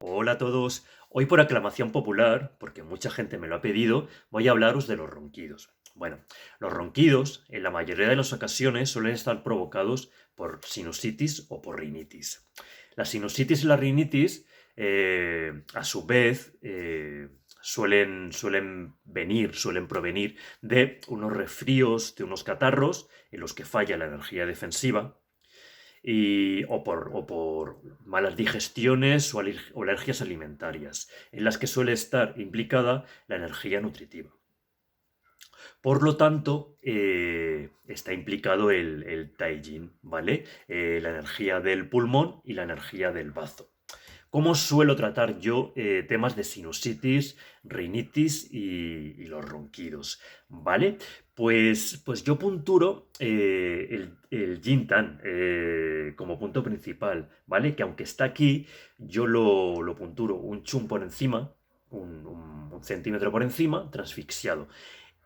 Hola a todos. Hoy por aclamación popular, porque mucha gente me lo ha pedido, voy a hablaros de los ronquidos. Bueno, los ronquidos en la mayoría de las ocasiones suelen estar provocados por sinusitis o por rinitis. La sinusitis y la rinitis, a su vez, suelen provenir de unos resfríos, de unos catarros en los que falla la energía defensiva o por malas digestiones o alergias alimentarias, en las que suele estar implicada la energía nutritiva. Por lo tanto, está implicado el Taijin, ¿vale? La energía del pulmón y la energía del bazo. ¿Cómo suelo tratar yo temas de sinusitis, rinitis y los ronquidos? ¿Vale? Pues yo punturo el Yin-Tan como punto principal, ¿vale? Que aunque está aquí, yo lo punturo un chum por encima, un centímetro por encima, transfixiado.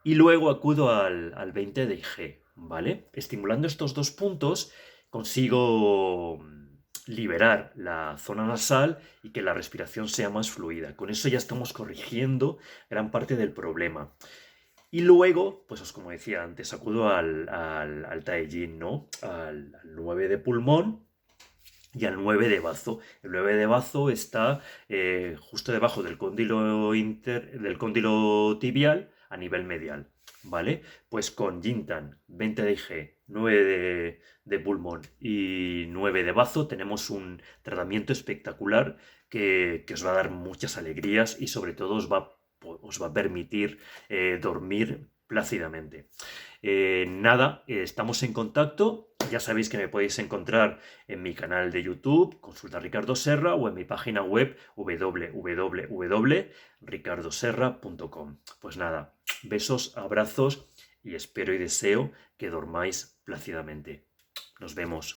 Y luego acudo al 20 de IG, ¿vale? Estimulando estos dos puntos consigo liberar la zona nasal y que la respiración sea más fluida. Con eso ya estamos corrigiendo gran parte del problema. Y luego, pues como decía antes, acudo al Taijin, ¿no? Al 9 de pulmón y al 9 de bazo. El 9 de bazo está justo debajo del cóndilo tibial a nivel medial, ¿vale? Pues con Jintan, 20 de IG, 9 de pulmón y 9 de bazo tenemos un tratamiento espectacular que os va a dar muchas alegrías y sobre todo os va a permitir dormir plácidamente. Nada, estamos en contacto. Ya sabéis que me podéis encontrar en mi canal de YouTube, Consulta Ricardo Serra, o en mi página web www.ricardoserra.com. Pues nada, besos, abrazos y espero y deseo que dormáis plácidamente. Nos vemos.